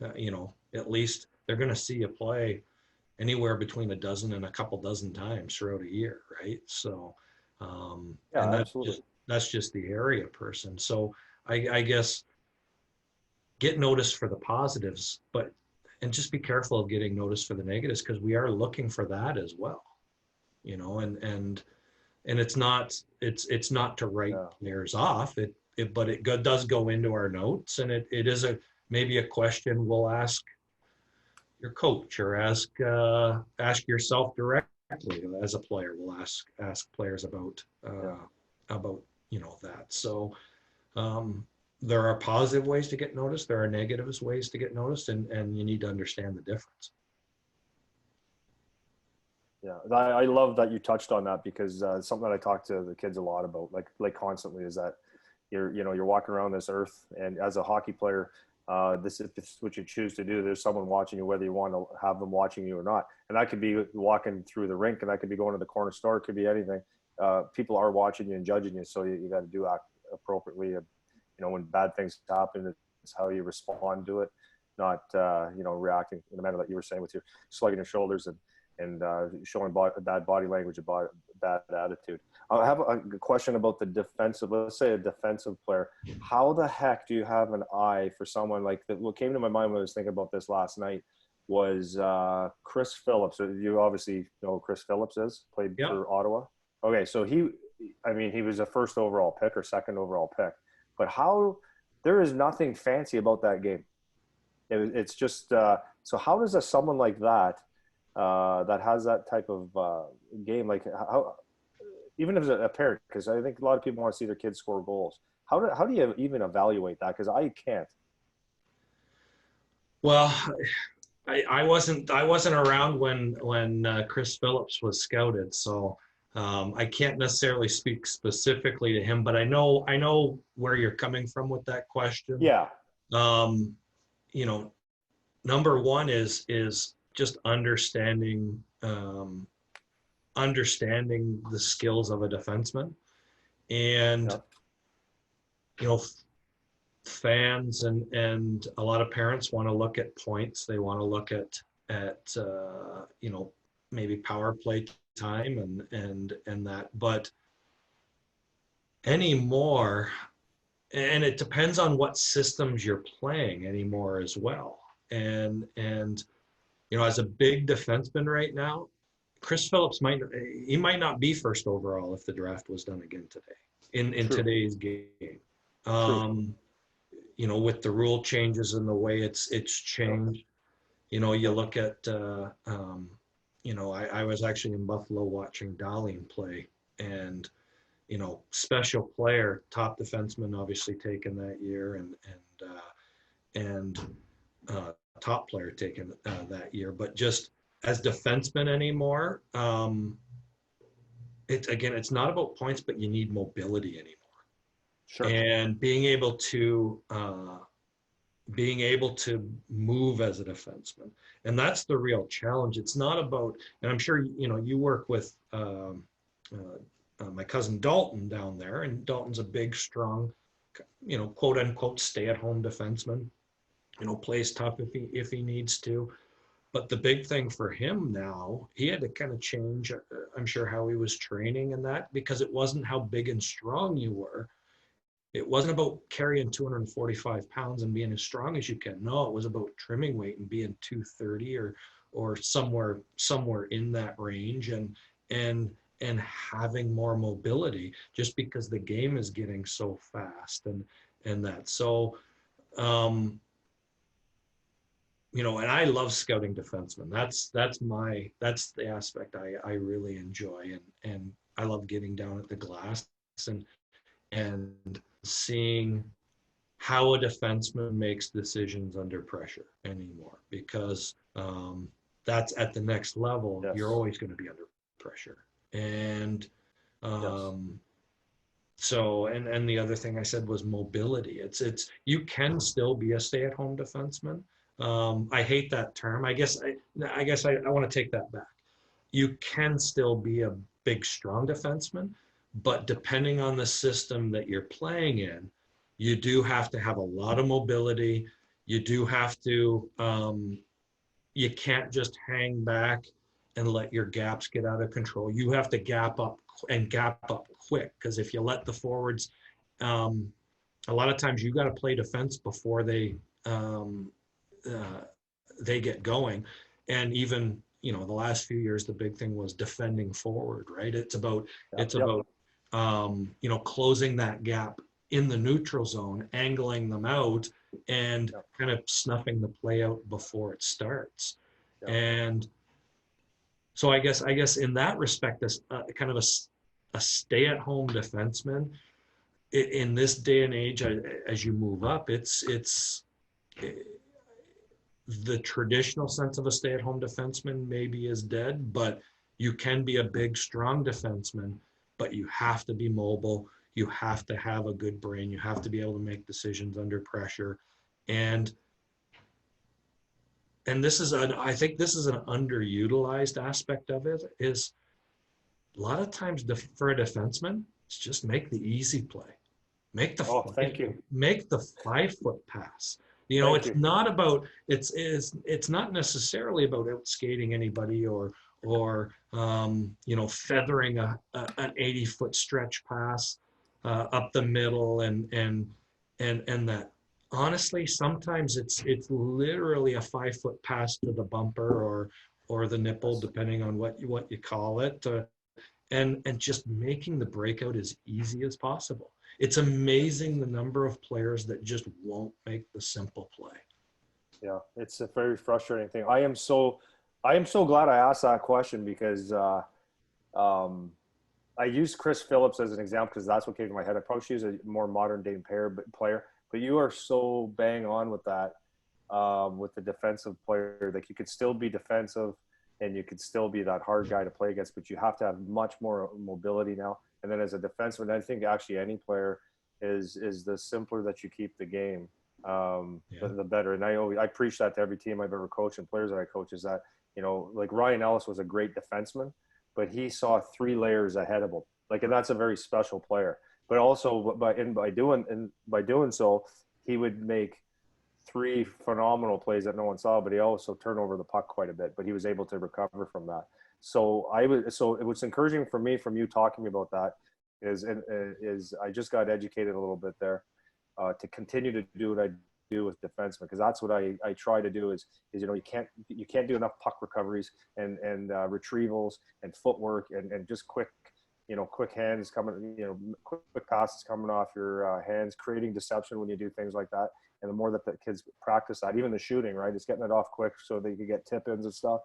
At least they're going to see you play anywhere between a dozen and a couple dozen times throughout a year, right? So, and absolutely. that's just the area person. So I guess get noticed for the positives, and just be careful of getting noticed for the negatives, because we are looking for that as well, and it's not to write players off. But it does go into our notes, and it is maybe a question we'll ask your coach, or ask yourself directly as a player. We'll ask players about that. So there are positive ways to get noticed. There are negative ways to get noticed, and you need to understand the difference. Yeah, I love that you touched on that, because something that I talk to the kids a lot about, like constantly, is that you're walking around this earth, and as a hockey player, this is what you choose to do. There's someone watching you, whether you want to have them watching you or not. And that could be walking through the rink, and that could be going to the corner store. It could be anything. People are watching you and judging you, so you got to do act appropriately. When bad things happen, it's how you respond to it, not reacting in the manner that you were saying with your slugging your shoulders and showing bad body language, about bad attitude. I have a question about the defensive. Let's say a defensive player. How the heck do you have an eye for someone like that? What came to my mind when I was thinking about this last night was Chris Phillips. You obviously know who Chris Phillips is. Played for Ottawa. Okay, so he was a first overall pick or second overall pick. But there is nothing fancy about that game. It's just so how does someone like that that has that type of game, like how, even as a parent, because I think a lot of people want to see their kids score goals. How do you even evaluate that? Because I can't. Well, I wasn't around when Chris Phillips was scouted, so I can't necessarily speak specifically to him, but I know where you're coming from with that question. Yeah. Number one is just understanding the skills of a defenseman, and fans and a lot of parents want to look at points. They want to look at maybe power play time and that, but anymore, and it depends on what systems you're playing anymore as well. And as a big defenseman right now, Chris Phillips might not be first overall if the draft was done again today in True. today's game. True. With the rule changes and the way it's changed, you look at, I was actually in Buffalo watching Darlene play, and, special player, top defenseman, obviously taken that year, and top player taken that year. But just as defensemen anymore, it's not about points, but you need mobility anymore. Sure. And being able to move as a defenseman, and that's the real challenge. It's not about, and I'm sure you work with my cousin Dalton down there, and Dalton's a big, strong, quote unquote stay-at-home defenseman. Plays tough if he needs to. But the big thing for him now, he had to kind of change, I'm sure, how he was training and that, because it wasn't how big and strong you were. It wasn't about carrying 245 pounds and being as strong as you can. No, it was about trimming weight and being 230 or somewhere in that range, and having more mobility, just because the game is getting so fast and that. So, and I love scouting defensemen. That's the aspect I really enjoy, and I love getting down at the glass and seeing how a defenseman makes decisions under pressure anymore, because that's at the next level. Yes. You're always going to be under pressure. And yes. So, and the other thing I said was mobility. It's you can still be a stay-at-home defenseman. I hate that term. I guess I want to take that back. You can still be a big, strong defenseman, but depending on the system that you're playing in, you do have to have a lot of mobility. You do have to, you can't just hang back and let your gaps get out of control. You have to gap up quick, because if you let the forwards, a lot of times you got to play defense before they get going. And even, the last few years, the big thing was defending forward, right? It's about closing that gap in the neutral zone, angling them out, and kind of snuffing the play out before it starts. And so I guess in that respect, this kind of a stay-at-home defenseman in this day and age, as you move up, it's the traditional sense of a stay-at-home defenseman maybe is dead, but you can be a big, strong defenseman, but you have to be mobile. You have to have a good brain. You have to be able to make decisions under pressure. And I think this is an underutilized aspect of it, is a lot of times for a defenseman, it's just make the easy play. Make the 5-foot pass. It's not about, it's not necessarily about outskating anybody or feathering an 80-foot stretch pass up the middle and that. Honestly, sometimes it's literally a 5-foot pass to the bumper or the nipple, depending on what you call it, and just making the breakout as easy as possible. It's amazing the number of players that just won't make the simple play. Yeah, it's a very frustrating thing. I am so glad I asked that question, because I used Chris Phillips as an example because that's what came to my head. I probably should use a more modern day player, but you are so bang on with that, with the defensive player. Like, you could still be defensive and you could still be that hard guy to play against, but you have to have much more mobility now. And then as a defenseman, I think actually any player is the simpler that you keep the game, the better. And I preach that to every team I've ever coached and players that I coach, is that, like Ryan Ellis was a great defenseman, but he saw 3 layers ahead of him. Like, and that's a very special player. But also by doing so, he would make 3 phenomenal plays that no one saw, but he also turned over the puck quite a bit, but he was able to recover from that. So it was encouraging for me from you talking about that, is I just got educated a little bit there to continue to do what I do with defensemen, because that's what I try to do is you can't do enough puck recoveries and retrievals and footwork and just quick hands coming, quick passes coming off your hands, creating deception when you do things like that. And the more that the kids practice that, even the shooting, right, it's getting it off quick so they can get tip-ins and stuff.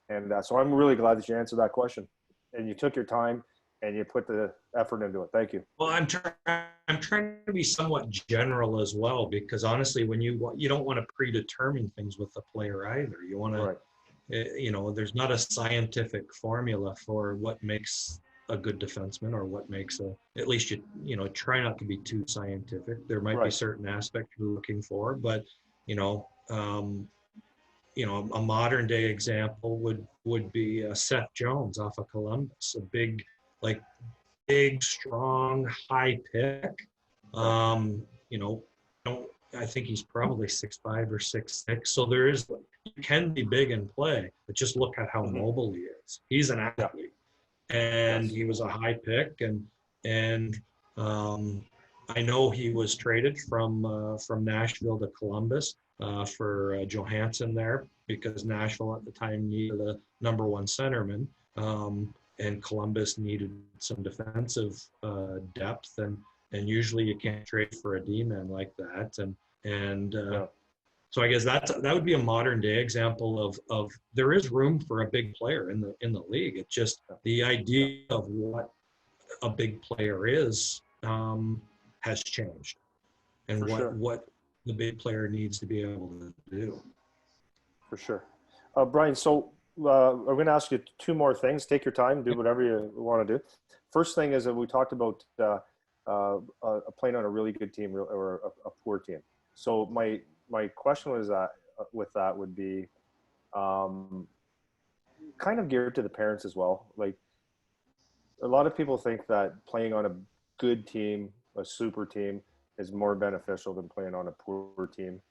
And so I'm really glad that you answered that question and you took your time and you put the effort into it. Thank you. Well, I'm trying to be somewhat general as well, because honestly, when you don't want to predetermine things with the player either. You want to, Right. There's not a scientific formula for what makes a good defenseman or what makes at least try not to be too scientific. There might be Right. certain aspects you're looking for, but a modern day example would be Seth Jones off of Columbus, a big, strong, high pick. I think he's probably 6'5" or 6'6". So you can be big and play, but just look at how mobile he is. He's an athlete, and he was a high pick, and I know he was traded from Nashville to Columbus for Johansson there, because Nashville at the time needed a number one centerman, and Columbus needed some defensive depth, and usually you can't trade for a D-man like that, and so I guess that would be a modern day example of there is room for a big player in the league. It's just the idea of what a big player is has changed, and what the big player needs to be able to do. For sure. Brian, so I'm going to ask you two more things. Take your time, do whatever you want to do. First thing is that we talked about playing on a really good team or a poor team. So my question was with that would be kind of geared to the parents as well. Like, a lot of people think that playing on a good team, a super team, is more beneficial than playing on a poor team.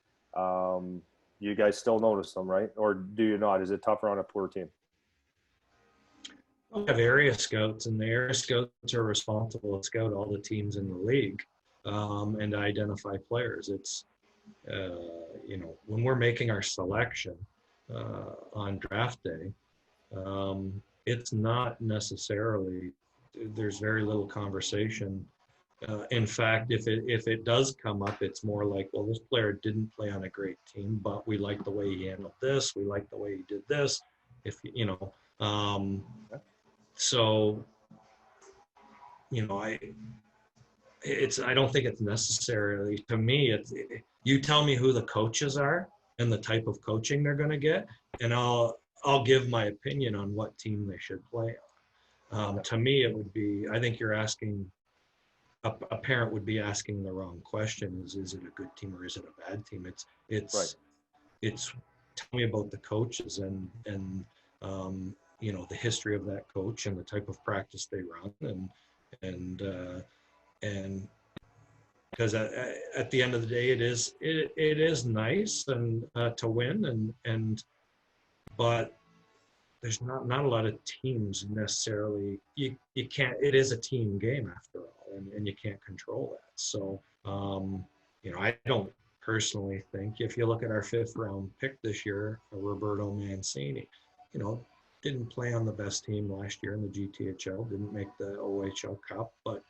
You guys still notice them, right? Or do you not? Is it tougher on a poor team? We have area scouts, and the area scouts are responsible to scout all the teams in the league and to identify players. It's, when we're making our selection on draft day, it's not necessarily, there's very little conversation. In fact, if it does come up, it's more like, well, this player didn't play on a great team, but we like the way he handled this. We like the way he did this. So, I don't think it's necessarily, to me, you tell me who the coaches are and the type of coaching they're going to get, and I'll give my opinion on what team they should play on. To me, it would be, I think you're asking, a parent would be asking the wrong question. Is it a good team or is it a bad team? It's tell me about the coaches and the history of that coach and the type of practice they run, and because at the end of the day, it is nice and to win, but there's not a lot of teams necessarily. You can't. It is a team game after all, and you can't control that. So I don't personally think, if you look at our 5th round pick this year, Roberto Mancini, didn't play on the best team last year in the GTHL, didn't make the OHL Cup, but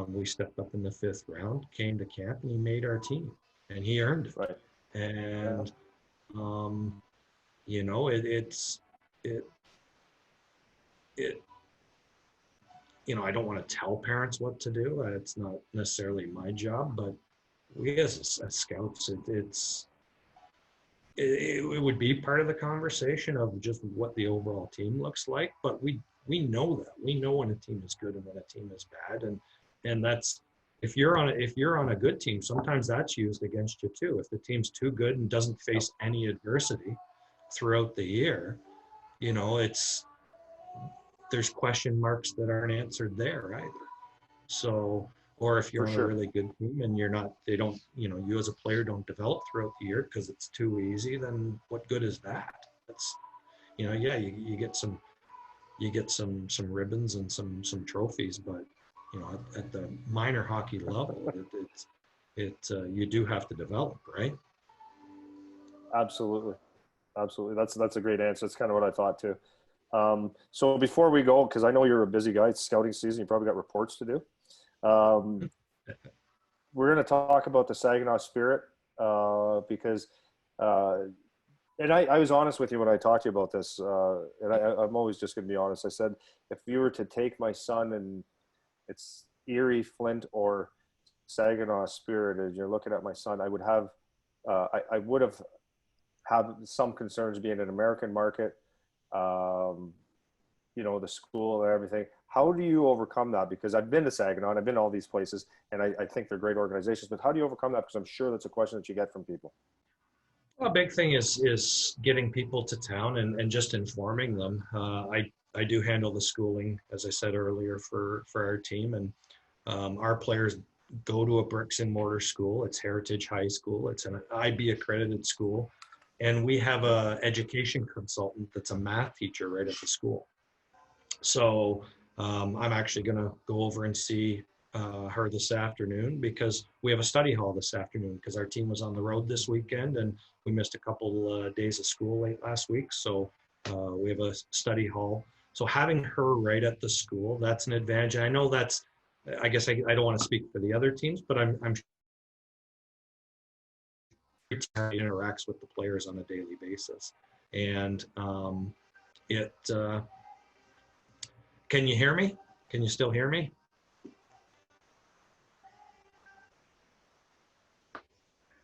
we stepped up in the 5th round, came to camp, and he made our team, and he earned it. Right. And I don't want to tell parents what to do. It's not necessarily my job, but we as scouts, it would be part of the conversation of just what the overall team looks like. But we know that. We know when a team is good and when a team is bad, and that's, if you're on a good team, sometimes that's used against you too. If the team's too good and doesn't face any adversity throughout the year, there's question marks that aren't answered there either. So, or if you're on a really good team and you as a player don't develop throughout the year because it's too easy, then what good is that? That's, you get some ribbons and some trophies, but you know, at the minor hockey level, you do have to develop, right? Absolutely. Absolutely. That's a great answer. That's kind of what I thought too. So before we go, because I know you're a busy guy, it's scouting season, you probably got reports to do. We're going to talk about the Saginaw Spirit because, and I was honest with you when I talked to you about this, and I'm always just going to be honest. I said, if you were to take my son and it's Erie, Flint, or Saginaw Spirit, and you're looking at my son, I would have, I would have some concerns being an American market, you know, the school and everything. How do you overcome that? Because I've been to Saginaw and I've been to all these places, and I think they're great organizations, but how do you overcome that? Because I'm sure that's a question that you get from people. Well, a big thing is getting people to town and just informing them. I do handle the schooling, as I said earlier, for our team, and our players go to a bricks and mortar school. It's Heritage High School. It's an IB accredited school, and we have a education consultant that's a math teacher right at the school. So I'm actually going to go over and see her this afternoon, because we have a study hall this afternoon, because our team was on the road this weekend and we missed a couple days of school late last week. So we have a study hall. So having her right at the school, that's an advantage. I know that's, I guess I don't want to speak for the other teams, but I'm sure she interacts with the players on a daily basis. And can you hear me? Can you still hear me?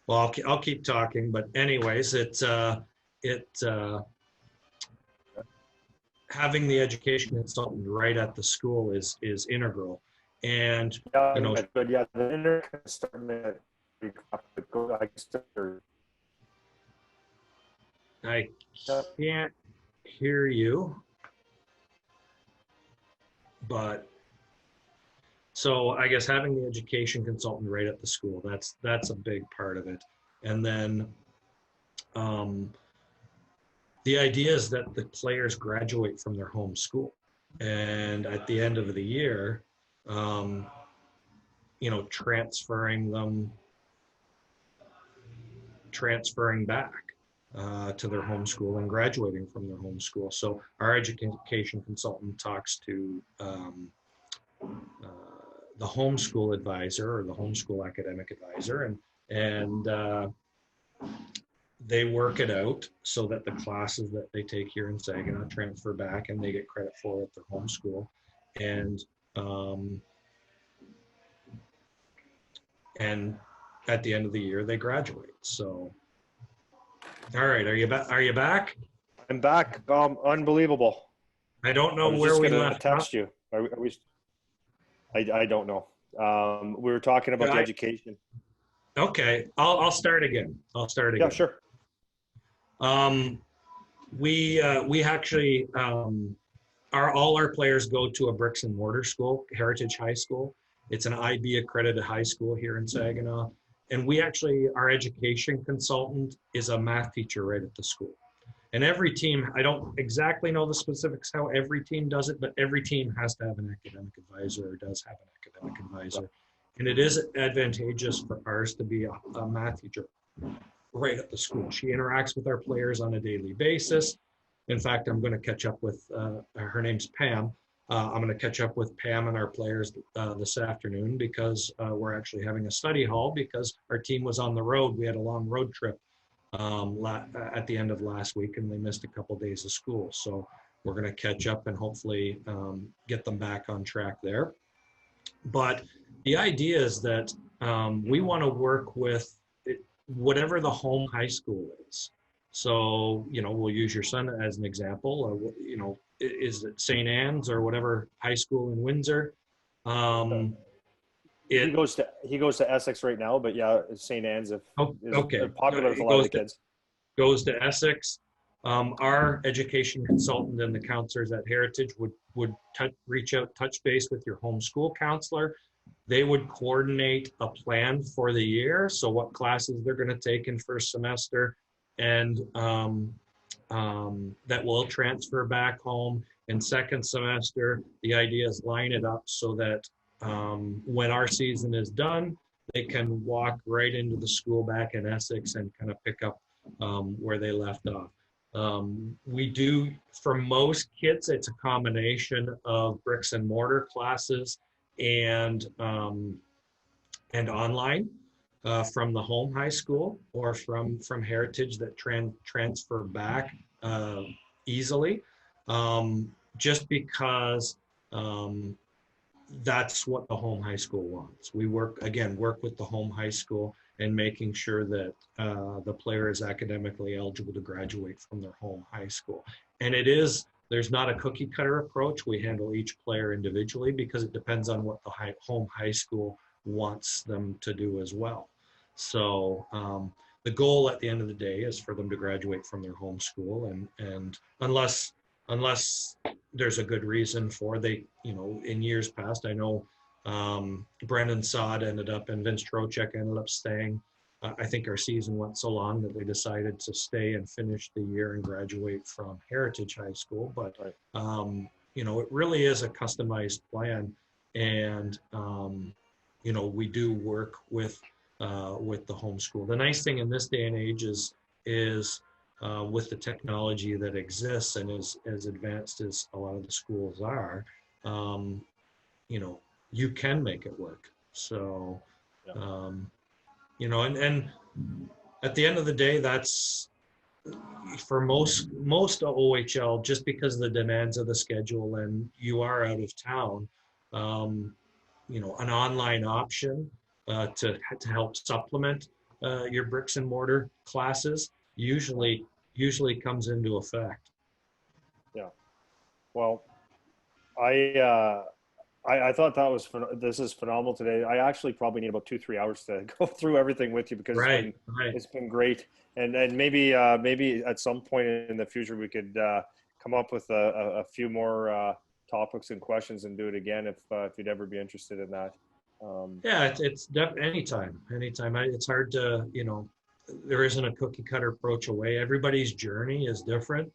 Well, I'll keep talking, but anyways, having the education consultant right at the school is integral. And Yeah, you know, but yeah, the internet starting to go. I can't hear you, but so I guess having the education consultant right at the school, that's a big part of it. And then the idea is that the players graduate from their home school, and at the end of the year, you know, transferring back to their home school and graduating from their home school. So our education consultant talks to the homeschool advisor or the homeschool academic advisor, and they work it out so that the classes that they take here in Saginaw transfer back and they get credit for at their home school. And at the end of the year, they graduate. So, all right, are you back? Are you back? I'm back. Unbelievable. I don't know where we left. Text you. Are we? I don't know. We were talking about the education. Okay, I'll start again. Yeah, sure. We actually all our players go to a bricks and mortar school, Heritage High School. It's an IB accredited high school here in Saginaw, and our education consultant is a math teacher right at the school. And every team, I don't exactly know the specifics how every team does it, but every team has to have an academic advisor or does have an academic advisor. And it is advantageous for ours to be a math teacher right at the school. She interacts with our players on a daily basis. In fact, I'm going to catch up with, her name's Pam. I'm going to catch up with Pam and our players this afternoon, because we're actually having a study hall because our team was on the road. We had a long road trip at the end of last week, and they missed a couple days of school. So we're going to catch up and hopefully get them back on track there. But the idea is that we want to work with whatever the home high school is. So, you know, we'll use your son as an example. You know, is it St. Anne's or whatever high school in Windsor? He goes to Essex right now, but yeah, St. Anne's is popular with a lot of the kids. Goes to Essex. Our education consultant and the counselors at Heritage would reach out, touch base with your homeschool counselor. They would coordinate a plan for the year, so what classes they're going to take in first semester, and that will transfer back home in second semester. The idea is line it up so that when our season is done, they can walk right into the school back in Essex and kind of pick up where they left off. We do, for most kids, it's a combination of bricks and mortar classes and online from the home high school or from Heritage that transfer back easily, just because that's what the home high school wants. We work with the home high school and making sure that the player is academically eligible to graduate from their home high school. And there's not a cookie cutter approach. We handle each player individually because it depends on what the home high school wants them to do as well. So the goal at the end of the day is for them to graduate from their home school, and unless there's a good reason for in years past, I know Brendan Sod ended up and Vince Trocek ended up staying. I think our season went so long that they decided to stay and finish the year and graduate from Heritage High School. But it really is a customized plan, and we do work with the homeschool. The nice thing in this day and age is with the technology that exists and as advanced as a lot of the schools are, you can make it work. So, and at the end of the day, that's for most OHL, just because of the demands of the schedule and you are out of town, an online option to help supplement your bricks and mortar classes usually comes into effect. Yeah. Well, I thought this is phenomenal today. I actually probably need about 2-3 hours to go through everything with you because it's been great. And maybe at some point in the future we could come up with a few more topics and questions and do it again if you'd ever be interested in that. Yeah, it's anytime. It's hard to, there isn't a cookie cutter approach away. Everybody's journey is different.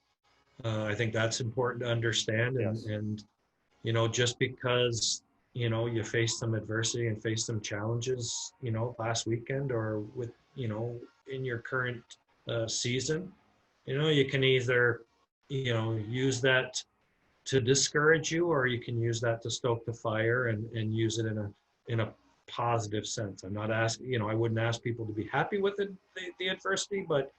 I think that's important to understand. And just because, you face some adversity and face some challenges, last weekend or with, in your current season, you can either, use that to discourage you, or you can use that to stoke the fire and use it in a positive sense. I'm not asking, I wouldn't ask people to be happy with the adversity, but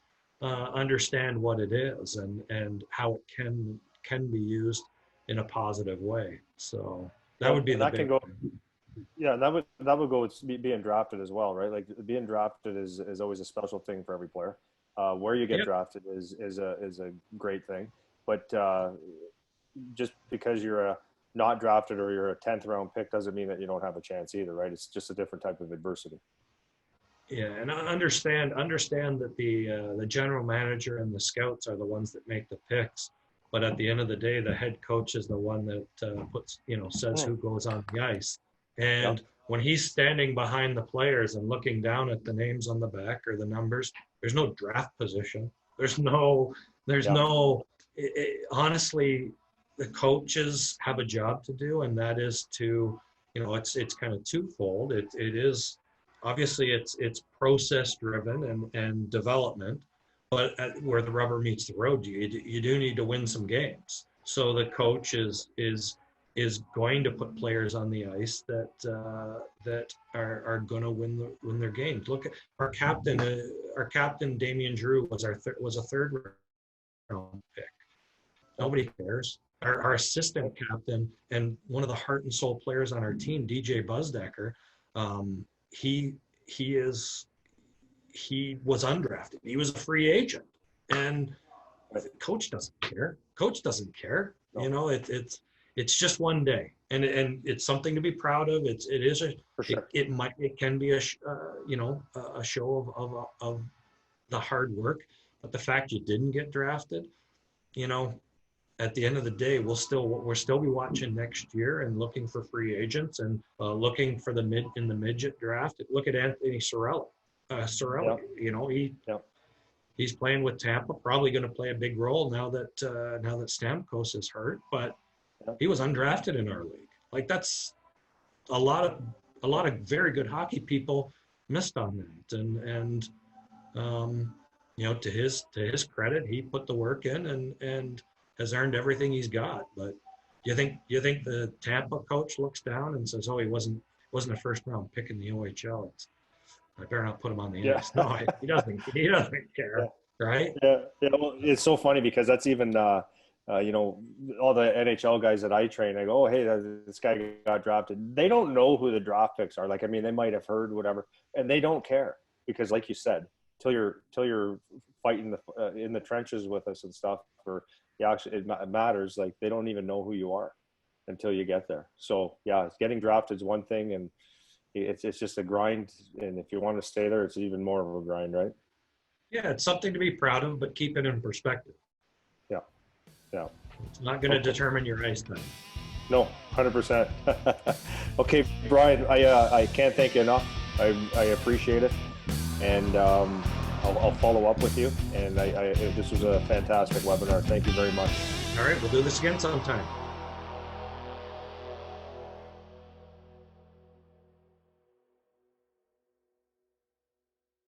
understand what it is and how it can be used in a positive way. So that would be the big thing. Yeah, that would go with being drafted as well, right? Like being drafted is always a special thing for every player. Where you get drafted is a great thing, but just because you're not drafted or you're a 10th round pick doesn't mean that you don't have a chance either, right? It's just a different type of adversity. Yeah, and understand that the general manager and the scouts are the ones that make the picks, but at the end of the day, the head coach is the one that puts, says who goes on the ice. And when he's standing behind the players and looking down at the names on the back or the numbers, there's no draft position. Honestly, the coaches have a job to do, and that is to, it's kind of twofold. It is obviously it's process driven and development, but where the rubber meets the road, you do need to win some games. So the coach is going to put players on the ice that are going to win their games. Look at our captain. Our captain Damian Drew was a third round pick. Nobody cares. Our assistant captain and one of the heart and soul players on our team, DJ Buzdecker, he was undrafted. He was a free agent, and coach doesn't care. No. It's just one day, and it's something to be proud of. It can be a show of the hard work, but the fact you didn't get drafted, at the end of the day, we'll still be watching next year and looking for free agents and looking for the midget draft. Look at Anthony Sorelli. He's playing with Tampa, probably going to play a big role now that Stamkos is hurt, but he was undrafted in our league. Like that's a lot of very good hockey people missed on that. And you know, to his credit, he put the work in and has earned everything he's got. But do you think the Tampa coach looks down and says, "Oh, he wasn't a first round pick in the OHL. I better not put him on the ice." No, he doesn't care, Yeah. right? Yeah. Well, it's so funny because that's even you know, all the NHL guys that I train, I go, "Oh, hey, this guy got drafted." They don't know who the draft picks are. Like, I mean, they might have heard whatever, and they don't care because, like you said, till you're fighting in the trenches with us and stuff, or actually it matters. Like, they don't even know who you are until you get there. So yeah, getting drafted is one thing, and it's just a grind. And if you want to stay there, it's even more of a grind, right? Yeah, it's something to be proud of, but keep it in perspective. Yeah. Yeah. It's not going to determine your ice time. No, 100%. Okay, Brian, I can't thank you enough. I appreciate it, and I'll follow up with you. And this was a fantastic webinar. Thank you very much. All right, we'll do this again sometime.